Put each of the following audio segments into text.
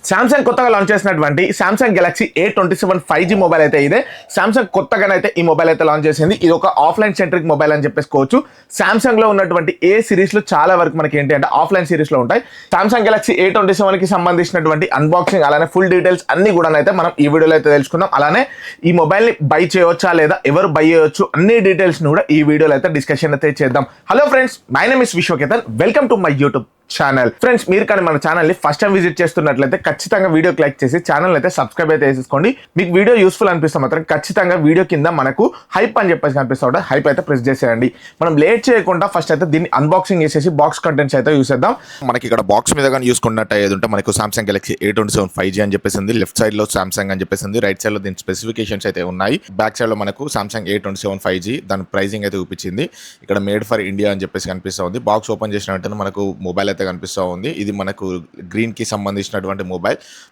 Samsung కొత్తగా launch చేసినటువంటి Samsung Galaxy A27 5G mobile అయితే ఇదే. సామ్సంగ్ కొత్తగానైతే ఈ మొబైల్ అయితే లాంచ్ చేసింది. ఇది ఒక ఆఫ్లైన్ సెంట్రిక్ మొబైల్ అని చెప్పేసుకోవచ్చు. సామ్సంగ్ లో ఉన్నటువంటి ఏ సిరీస్ లో చాలా వరకు మనకి ఏంటి అంటే ఆఫ్లైన్ సిరీస్ లో ఉంటాయి. సామ్సంగ్ గెలాక్సీ A27 కి సంబంధించినటువంటి అన్బాక్సింగ్ అలానే ఫుల్ డీటెయిల్స్ అన్ని కూడా అయితే మనం ఈ వీడియోలో అయితే తెలుసుకుందాం. అలానే ఈ మొబైల్ ని బై చేయవచ్చా లేదా, ఎవరు బై చేయవచ్చు, అన్ని డీటెయిల్స్ ని కూడా ఈ వీడియోలో అయితే డిస్కషన్ అయితే చేద్దాం. Hello friends, my name is Vishwaketan. Welcome to my YouTube channel. Friends, మీరు కానీ మన ఛానల్ ని ఫస్ట్ టైం విజిట్ చేస్తున్నట్లయితే ఖచ్చితంగా వీడియో క్లిక్ చేసి ఛానల్ అయితే సబ్స్క్రైబ్ అయితే చేసేసుకోండి. మీకు వీడియో యూస్ఫుల్ అనిపిస్తే మాత్రం ఖచ్చితంగా వీడియో కింద మనకు హైప్ అని చెప్పేసి కనిపిస్తూ ఉంటుంది, హైప్ అయితే ప్రెస్ చేసేయండి. మనం లేట్ చేయకుండా ఫస్ట్ అయితే దీన్ని అన్బాక్సింగ్ చేసేసి బాక్స్ కంటెంట్స్ అయితే చూసేద్దాం. మనకి ఇక్కడ బాక్స్ మీద కానీ చూసుకున్నట్టు ఏది ఉంటే మనకు సామ్సంగ్ గెలాక్సీ A27 5G అని చెప్పేసి ఉంది. లెఫ్ట్ సైడ్ లో సామ్సంగ్ అని చెప్పేసి ఉంది, రైట్ సైడ్ లో దీని స్పెసిఫికేషన్స్ అయితే ఉన్నాయి. బ్యాక్ సైడ్ లో మనకు సామ్సంగ్ A27 5G దాని ప్రైజింగ్ అయితే చూపించింది. ఇక్కడ మేడ్ ఫర్ ఇండియా అని చెప్పేసి కనిపిస్తూ ఉంది. బాక్స్ ఓపెన్ చేసిన వెంటనే మనకు మొబైల్ అయితే కనిపిస్తూ ఉంది. ఇది మనకు గ్రీన్ కి సంబంధించినటువంటి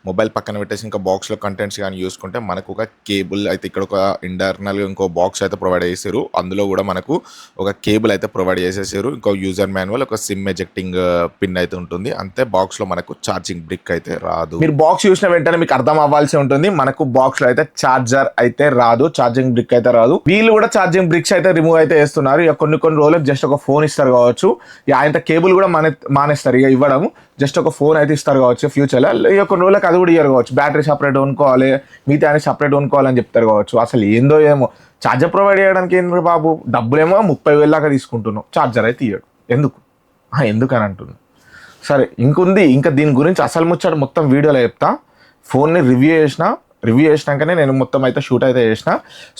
మొబైల్ పక్కన పెట్టేసి ఇంకా బాక్స్ లో కంటెంట్స్ కానీ చూసుకుంటే మనకు ఒక కేబుల్ అయితే ఇక్కడ ఒక ఇంటర్నల్ ఇంకో బాక్స్ అయితే ప్రొవైడ్ చేశారు. అందులో కూడా మనకు ఒక కేబుల్ అయితే ప్రొవైడ్ చేసేసారు. ఇంకో యూజర్ మాన్యువల్, ఒక సిమ్ ఎజెక్టింగ్ పిన్ అయితే ఉంటుంది. అంతే బాక్స్ లో మనకు ఛార్జింగ్ బ్రిక్ అయితే రాదు. మీరు బాక్స్ చూసిన వెంటనే మీకు అర్థం అవ్వాల్సి ఉంటుంది, మనకు బాక్స్ లో అయితే చార్జర్ అయితే రాదు, ఛార్జింగ్ బ్రిక్ అయితే రాదు. వీళ్ళు కూడా ఛార్జింగ్ బ్రిక్స్ అయితే రిమూవ్ అయితే చేస్తున్నారు. ఇక కొన్ని రోజులకు జస్ట్ ఒక ఫోన్ ఇస్తారు కావచ్చు, ఆయన కేబుల్ కూడా మానేస్తారు ఇక ఇవ్వడం. జస్ట్ ఒక ఫోన్ అయితే ఇస్తారు కావచ్చు ఫ్యూచర్లో. ఇక కొన్ని రోజులకు అది కూడా ఇయ్యారు కావచ్చు, బ్యాటరీ సపరేట్ కొనుక్కోవాలి, మిగతా అని సపరేట్ కొనుక్కోవాలని చెప్తారు కావచ్చు. అసలు ఏందో ఏమో ఛార్జర్ ప్రొవైడ్ చేయడానికి ఏంటి బాబు, డబ్బులేమో 30,000 దాకా తీసుకుంటున్నాం, ఛార్జర్ అయితే ఇయ్యడు. ఎందుకని అంటున్నాను. సరే, ఇంకా దీని గురించి అసలు ముచ్చట మొత్తం వీడియోలో చెప్తా. ఫోన్ని రివ్యూ చేసినాకనే నేను మొత్తం అయితే షూట్ అయితే చేసిన.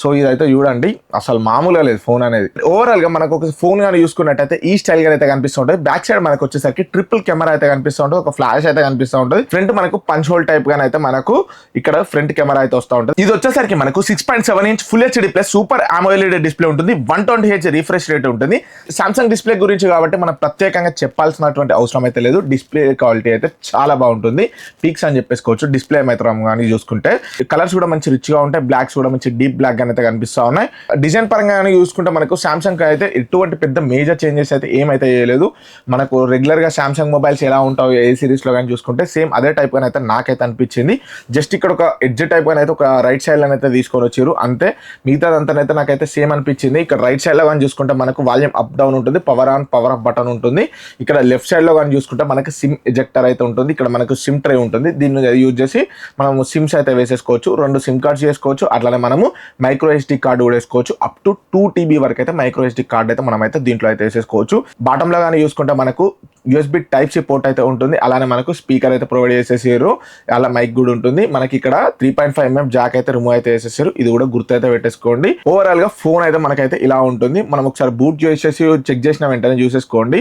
సో ఇదైతే చూడండి, అసలు మామూలుగా లేదు ఫోన్ అనేది. ఓవరాల్గా మనకు ఒక ఫోన్ కానీ చూసుకున్నట్టయితే ఈ స్టైల్గా అయితే కనిపిస్తూ ఉంటుంది. బ్యాక్ సైడ్ మనకు వచ్చేసరికి ట్రిపుల్ కెమెరా అయితే కనిపిస్తూ ఉంటుంది, ఒక ఫ్లాష్ అయితే కనిపిస్తూ ఉంటుంది. ఫ్రంట్ మనకు పంచ్ హోల్ టైప్ గానే అయితే మనకు ఇక్కడ ఫ్రంట్ కెమెరా అయితే వస్తూ ఉంటుంది. ఇది వచ్చేసరికి మనకు 6.7 inch full HD plus super AMOLED display ఉంటుంది. 120Hz రిఫ్రెష్ రేట్ ఉంటుంది. సామ్సంగ్ డిస్ప్లే గురించి కాబట్టి మనం ప్రత్యేకంగా చెప్పాల్సినటువంటి అవసరం అయితే లేదు. డిస్ప్లే క్వాలిటీ అయితే చాలా బాగుంటుంది, పీక్స్ అని చెప్పేసుకోవచ్చు. డిస్ప్లే మాత్రం కానీ చూసుకుంటే కలర్స్ కూడా మంచి రిచ్ గా ఉంటాయి. బ్లాక్స్ కూడా మంచి డీప్ బ్లాక్ అయితే కనిపిస్తా ఉన్నాయి. డిజైన్ పరంగా చూసుకుంటే మనకు సామ్సంగ్ అయితే ఎటువంటి పెద్ద మేజర్ చేంజెస్ అయితే ఏమైతే చేయలేదు. మనకు రెగ్యులర్ గా సామ్సంగ్ మొబైల్స్ ఎలా ఉంటాయో ఏ సిరీస్ లో కానీ చూసుకుంటే సేమ్ అదే టైప్ గా అయితే నాకైతే అనిపించింది. జస్ట్ ఇక్కడ ఒక ఎడ్జ్ టైప్ గా అయితే ఒక రైట్ సైడ్ లో అయితే తీసుకొని వచ్చారు, అంతే. మిగతాదంతా నాకైతే సేమ్ అనిపించింది. ఇక్కడ రైట్ సైడ్ లో కానీ చూసుకుంటే మనకు వాల్యూమ్ అప్ డౌన్ ఉంటుంది, power on power of button ఉంటుంది. ఇక్కడ లెఫ్ట్ సైడ్ లో కానీ చూసుకుంటే మనకి సిమ్ ఎజెక్టర్ అయితే ఉంటుంది. ఇక్కడ మనకు సిమ్ ట్రే ఉంటుంది, దీన్ని యూజ్ చేసి మనం సిమ్స్ అయితే వేసేసుకోవచ్చు. 2 సిమ్ కార్డ్స్ చేసుకోవచ్చు. అట్లానే మనము మైక్రో ఎస్డి కార్డు కూడా వేసుకోవచ్చు. అప్ టు 2 TB వరకు అయితే మైక్రో ఎస్డి కార్డ్ అయితే మనం అయితే దీంట్లో అయితే వేసేసుకోవచ్చు. బాటమ్ లో కానీ చూసుకుంటే మనకు USB Type-C పోర్ట్ అయితే ఉంటుంది. అలానే మనకు స్పీకర్ అయితే ప్రొవైడ్ చేసేసారు, అలా మైక్ కూడా ఉంటుంది. మనకి ఇక్కడ 3.5mm జాక్ అయితే రిమూవ్ అయితే వేసేసారు. ఇది కూడా గుర్తు అయితే పెట్టేసుకోండి. ఓవరాల్ గా ఫోన్ అయితే మనకైతే ఇలా ఉంటుంది. మనం ఒకసారి బూట్ చేసేసి చెక్ చేసిన వెంటనే చూసేసుకోండి,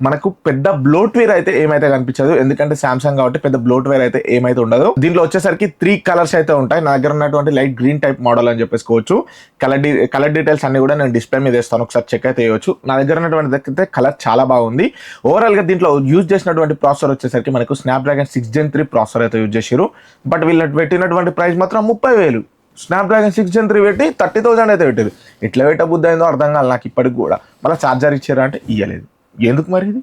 మనకు పెద్ద బ్లోట్వేర్ అయితే ఏమైతే కనిపించదు. ఎందుకంటే సామ్సంగ్ కాబట్టి పెద్ద బ్లోట్వేర్ అయితే ఏమైతే ఉండదు. దీంట్లో వచ్చేసరికి 3 కలర్స్ అయితే ఉంటాయి. నా దగ్గర ఉన్నటువంటి లైట్ గ్రీన్ టైప్ మోడల్ అని చెప్పేసుకోవచ్చు. కలర్ డీటెయిల్స్ అన్ని కూడా నేను డిస్ప్లే మీద వేస్తాను, ఒకసారి చెక్ అయితే చేయొచ్చు. నా దగ్గర ఉన్నటువంటి కలర్ చాలా బాగుంది. ఓవరాల్ గా దీంట్లో యూజ్ చేసినటువంటి ప్రాసెసర్ వచ్చేసరికి మనకు స్నాప్డ్రాగన్ 6 Gen 3 ప్రాసెసర్ అయితే యూజ్ చేశారు. బట్ వీళ్ళు పెట్టినటువంటి ప్రైస్ మాత్రం 30,000. స్నాప్డ్రాగన్ 6 Gen 3 పెట్టి 30,000 అయితే పెట్టారు. ఎట్లా పెట్ట బుద్ధి అయిందో అర్థం కాదు నాకు ఇప్పటికి కూడా. మళ్ళీ ఛార్జర్ ఇచ్చారా అంటే ఇవ్వలేదు. ఎందుకు మరి ఇది?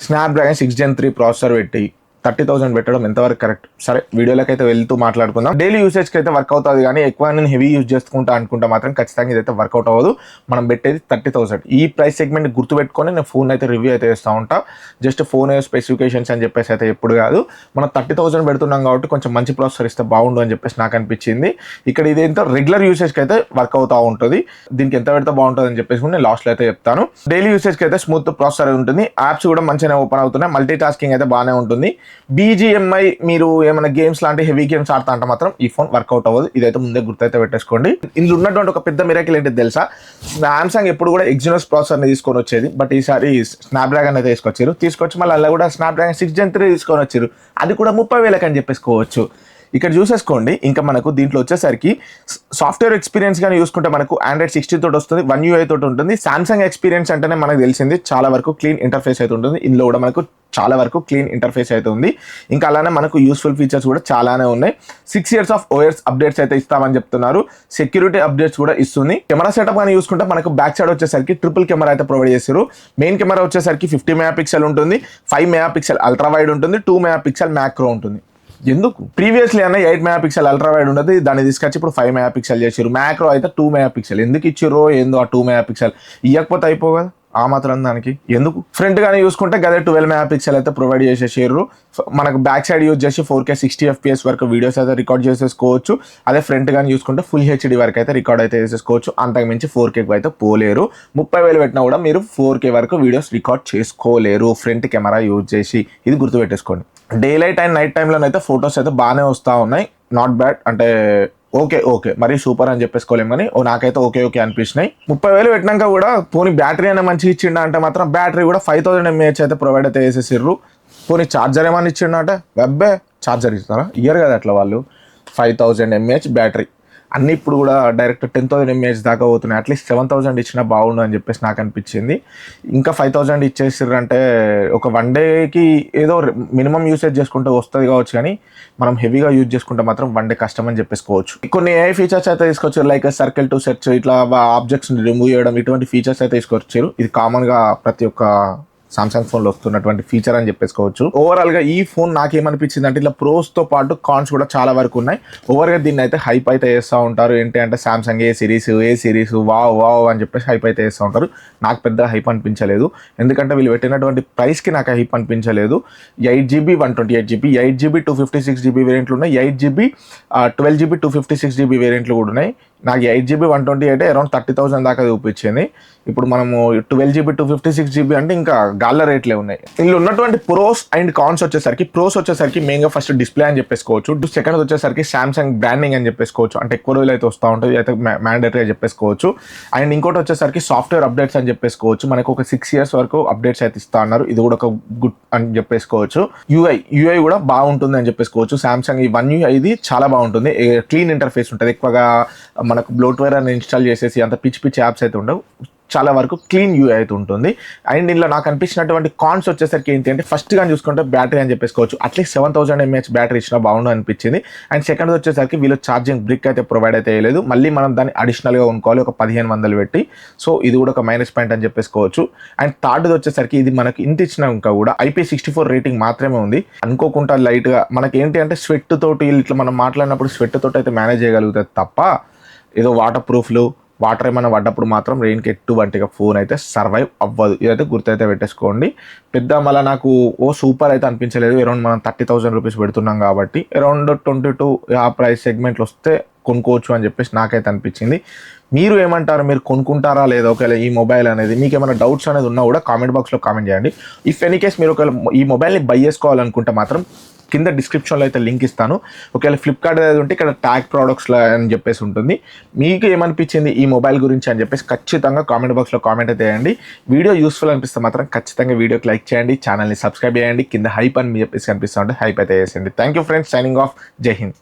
స్నాప్డ్రాగన్ 6 Gen 3 ప్రాసెసర్ పెట్టి 30,000 పెట్టడం ఎంతవరకు కరెక్ట్? సరే, వీడియోలోకి అయితే వెళ్తూ మాట్లాడుకుందాం. డైలీ యూసేజ్కి అయితే వర్క్ అవుతుంది, కానీ ఎక్కువ నేను హెవీ యూజ్ చేసుకుంటా అనుకుంటా మాత్రం ఖచ్చితంగా ఇదైతే వర్కౌట్ అవ్వదు. మనం పెట్టేది 30,000. ఈ ప్రైస్ సెగ్మెంట్ గుర్తుపెట్టుకొని నేను ఫోన్ అయితే రివ్యూ అయితే చేస్తూ ఉంటా. జస్ట్ ఫోన్ స్పెసిఫికేషన్స్ అని చెప్పేసి అయితే ఎప్పుడు కాదు. మనం 30,000 పెడుతున్నాం కాబట్టి కొంచెం మంచి ప్రాసెసర్ ఇస్తే బాగుండు అని చెప్పేసి నాకు అనిపించింది. ఇక్కడ ఇది ఎంత రెగ్యులర్ యూసేజ్కి అయితే వర్క్ అవుతూ ఉంటుంది. దీనికి ఎంత పెడితే బాగుంటుంది అని చెప్పేసి నేను లాస్ట్లో అయితే చెప్తాను. డైలీ యూసేజ్కి అయితే స్మూత్ ప్రాసెసర్ ఉంటుంది. యాప్స్ కూడా మంచిగానే ఓపెన్ అవుతున్నాయి. మల్టీ టాస్కింగ్ అయితే బాగానే ఉంటుంది. BGMI మీరు ఏమైనా గేమ్స్ లాంటి హెవీ గేమ్స్ ఆడుతా అంటే మాత్రం ఈ ఫోన్ వర్కౌట్ అవ్వదు. ఇదైతే ముందే గుర్తయితే పెట్టేసుకోండి. ఇందులో ఉన్నటువంటి ఒక పెద్ద మిరాకిల్ ఏంటి తెలుసా? సామ్సంగ్ ఎప్పుడు కూడా ఎగ్జినోస్ ప్రాసెసర్ని తీసుకొని వచ్చేది, బట్ ఈసారి స్నాప్డ్రాగన్ అయితే తీసుకొచ్చి మళ్ళీ అలా కూడా స్నాప్డ్రాగన్ 6 Gen 3 తీసుకొని వచ్చారు. అది కూడా 30,000 అని చెప్పేసుకోవచ్చు. ఇక్కడ చూసేసుకోండి. ఇంకా మనకు దీంట్లో వచ్చేసరికి సాఫ్ట్వేర్ ఎక్స్పీరియన్స్ కానీ చూసుకుంటే మనకు Android 16 తోటి వస్తుంది, One UI తోటి ఉంటుంది. సామ్సంగ్ ఎక్స్పీరియన్స్ అంటేనే మనకు తెలిసింది చాలా వరకు క్లీన్ ఇంటర్ఫేస్ అయితే ఉంటుంది. ఇందులో కూడా మనకు చాలా వరకు క్లీన్ ఇంటర్ఫేస్ అయితే ఉంది. ఇంకా అలానే మనకు యూస్ఫుల్ ఫీచర్స్ కూడా చాలానే ఉన్నాయి. 6 years of OS అప్డేట్స్ అయితే ఇస్తామని చెప్తున్నారు. సెక్యూరిటీ అప్డేట్స్ కూడా ఇస్తుంది. కెమెరా సెటప్ కానీ చూసుకుంటే మనకు బ్యాక్ సైడ్ వచ్చేసరికి ట్రిపుల్ కెమెరా అయితే ప్రొవైడ్ చేశారు. మెయిన్ కెమెరా వచ్చేసరికి 50 MP ఉంటుంది, 5 MP అల్ట్రా వైడ్ ఉంటుంది, 2 MP మ్యాక్రో ఉంటుంది. ఎందుకు ప్రీవియస్లీ అన్న 8 మెగా పిక్సెల్ అల్ట్రా వైడ్ ఉండదు, దాన్ని తీసుకొచ్చి ఇప్పుడు 5 మెగా పిక్సెల్ చేసారు. మ్యాక్రో అయితే 2 మెగా పిక్సెల్ ఎందుకు ఇచ్చిరో ఏందో ఆ 2 మెగా పిక్సెల్ ఇవ్వకపోతే అయిపో కదా ఆ మాత్రం దానికి ఎందుకు. ఫ్రంట్ గానీ చూసుకుంటే గదే 12 మెగా పిక్సెల్ అయితే ప్రొవైడ్ చేసేసారు. మనకు బ్యాక్ సైడ్ యూజ్ చేసి 4K 60 FPS వరకు వీడియోస్ అయితే రికార్డ్ చేసేసుకోవచ్చు. అదే ఫ్రంట్ గానీ చూసుకుంటే ఫుల్ హెచ్డి వరకు అయితే రికార్డ్ అయితే చేసేసుకోవచ్చు. అంతకు మించి 4K అయితే పోలేరు. 30,000 పెట్టినా కూడా మీరు 4K వరకు వీడియోస్ రికార్డ్ చేసుకోలేరు ఫ్రంట్ కెమెరా యూజ్ చేసి. ఇది గుర్తుపెట్టేసుకోండి. డే లైట్ అండ్ నైట్ టైంలోనైతే ఫొటోస్ అయితే బాగానే వస్తూ ఉన్నాయి, నాట్ బ్యాడ్. అంటే ఓకే మరి సూపర్ అని చెప్పేసుకోలేము కానీ నాకైతే ఓకే అనిపించినాయి. 30,000 పెట్టినాక కూడా పోనీ బ్యాటరీ అయినా మంచిగా ఇచ్చిండ అంటే మాత్రం బ్యాటరీ కూడా 5000 mAh అయితే ప్రొవైడ్ అయితే చేసేసిర్రు. పోనీ ఛార్జర్ ఏమన్నా ఇచ్చిండ అంటే వెబ్బే ఛార్జర్ ఇస్తారా, ఇయ్యరు కదా అట్లా వాళ్ళు. 5000 mAh బ్యాటరీ అన్నీ ఇప్పుడు కూడా డైరెక్ట్ 10,000 mAh దాకా పోతున్నాయి. అట్లీస్ట్ 7,000 ఇచ్చినా బాగుండు అని చెప్పేసి నాకు అనిపించింది. ఇంకా 5,000 ఇచ్చేసారు అంటే ఒక 1 డేకి ఏదో మినిమం యూసేజ్ చేసుకుంటే వస్తుంది కావచ్చు, కానీ మనం హెవీగా యూజ్ చేసుకుంటే మాత్రం 1 డే కష్టం అని చెప్పేసుకోవచ్చు. కొన్ని AI ఫీచర్స్ అయితే తీసుకొచ్చారు, లైక్ సర్కిల్ టు సెర్చ్, ఇట్లా ఆబ్జెక్ట్స్ రిమూవ్ చేయడం, ఇటువంటి ఫీచర్స్ అయితే తీసుకొచ్చారు. ఇది కామన్గా ప్రతి ఒక్క సామ్సంగ్ ఫోన్లో వస్తున్నటువంటి ఫీచర్ అని చెప్పేసుకోవచ్చు. ఓవరాల్గా ఈ ఫోన్ నాకేమనిపించింది అంటే ఇట్లా ప్రోస్తో పాటు కాన్స్ కూడా చాలా వరకు ఉన్నాయి. ఓవర్గా దీన్ని అయితే హైప్ అయితే చేస్తూ ఉంటారు. ఏంటి అంటే సామ్సంగ్ ఏ సిరీస్ వావ్ అని చెప్పేసి హైప్ అయితే చేస్తూ ఉంటారు. నాకు పెద్ద హైప్ అనిపించలేదు, ఎందుకంటే వీళ్ళు పెట్టినటువంటి ప్రైస్కి నాకు హైప్ అనిపించలేదు. 8GB 128GB 8GB 256GB వేరియంట్లు ఉన్నాయి, 8GB 12GB 256GB వేరియంట్లు కూడా ఉన్నాయి. నాకు 8GB 128 అరౌండ్ 30,000 దాకా చూపించింది. ఇప్పుడు మనము 12GB 256GB అంటే ఇంకా గాళ్ళ రేట్లే ఉన్నాయి. ఇందులో ఉన్నటువంటి ప్రోస్ అండ్ కాన్స్ వచ్చేసరికి మెయిన్గా ఫస్ట్ డిస్ప్లే అని చెప్పేసుకోవచ్చు. సెకండ్ వచ్చేసరికి సామ్సంగ్ బ్రాండింగ్ అని చెప్పేసుకోవచ్చు, అంటే ఎక్కువ రోజులు అయితే వస్తూ ఉంటుంది, అయితే మ్యాండేటరీ చెప్పేసుకోవచ్చు. అండ్ ఇంకోటి వచ్చేసరికి సాఫ్ట్వేర్ అప్డేట్స్ అని చెప్పేసుకోవచ్చు. మనకు ఒక 6 years వరకు అప్డేట్స్ అయితే ఇస్తా ఉన్నారు, ఇది కూడా ఒక గుడ్ అని చెప్పేసుకోవచ్చు. యూఐ కూడా బాగుంటుంది అని చెప్పేసుకోవచ్చు. సామ్సంగ్ ఈ One UI ఇది చాలా బాగుంటుంది, క్లీన్ ఇంటర్ఫేస్ ఉంటుంది. ఎక్కువగా మనకు బ్లోట్వేర్ అని ఇన్స్టాల్ చేసేసి అంత పిచ్చి యాప్స్ అయితే ఉండవు, చాలా వరకు క్లీన్ యూఐ అయితే ఉంటుంది. అండ్ ఇందులో నాకు అనిపించినటువంటి కాన్స్ వచ్చేసరికి ఏంటి అంటే ఫస్ట్ గా చూసుకుంటే బ్యాటరీ అని చెప్పేసుకోవచ్చు. అట్లీస్ట్ 7,000 mAh బ్యాటరీ ఇచ్చినా బాగుండు అనిపించింది. అండ్ సెకండ్ వచ్చేసరికి వీళ్ళు ఛార్జింగ్ బ్రిక్ అయితే ప్రొవైడ్ అయితే చేయలేదు, మళ్ళీ మనం దాన్ని అడిషనల్గా కొనుక్కోవాలి ఒక 1,500 పెట్టి. సో ఇది కూడా ఒక మైనస్ పాయింట్ అని చెప్పేసుకోవచ్చు. అండ్ థర్డ్ వచ్చేసరికి ఇది మనకి ఇంత ఇచ్చినాక కూడా IP64 రేటింగ్ మాత్రమే ఉంది. అనుకోకుండా లైట్గా మనకి ఏంటి అంటే స్వెట్ తోటి ఇట్లా మనం మాట్లాడినప్పుడు స్వెట్ తోటి అయితే మేనేజ్ చేయగలుగుతుంది తప్ప ఏదో వాటర్ ఏమైనా పడ్డప్పుడు మాత్రం రెయిన్కి ఎటువంటిగా ఫోన్ అయితే సర్వైవ్ అవ్వదు. ఇదైతే గుర్తయితే పెట్టేసుకోండి. పెద్ద మళ్ళీ నాకు సూపర్ అయితే అనిపించలేదు. అరౌండ్ మనం 30,000 రూపీస్ పెడుతున్నాం కాబట్టి అరౌండ్ 22 ఆ ప్రైస్ సెగ్మెంట్లు వస్తే కొనుక్కోవచ్చు అని చెప్పేసి నాకైతే అనిపించింది. మీరు ఏమంటారు, మీరు కొనుక్కుంటారా లేదా ఒకవేళ ఈ మొబైల్ అనేది? మీకు ఏమైనా డౌట్స్ అనేది ఉన్నా కూడా కామెంట్ బాక్స్లో కామెంట్ చేయండి. ఇఫ్ ఎనీ కేస్ మీరు ఒకవేళ ఈ మొబైల్ని బై చేసుకోవాలనుకుంటే మాత్రం కింద డిస్క్రిప్షన్లో అయితే లింక్ ఇస్తాను. ఒకవేళ ఫ్లిప్కార్ట్ ఏది ఉంటే ఇక్కడ ట్యాగ్ ప్రోడక్ట్స్లో అని చెప్పేసి ఉంటుంది. మీకు ఏమనిపించింది ఈ మొబైల్ గురించి అని చెప్పేసి ఖచ్చితంగా కామెంట్ బాక్స్లో కామెంట్ అయితే చేయండి. వీడియో యూస్ఫుల్ అనిపిస్తే మాత్రం ఖచ్చితంగా వీడియోకి లైక్ చేయండి, ఛానల్ని సబ్స్క్రైబ్ చేయండి. కింద హైప్ అని చెప్పేసి కనిపిస్తూ ఉంటే హైప్ అయితే చేసేయండి. Thank you friends, signing off, జై హింద్.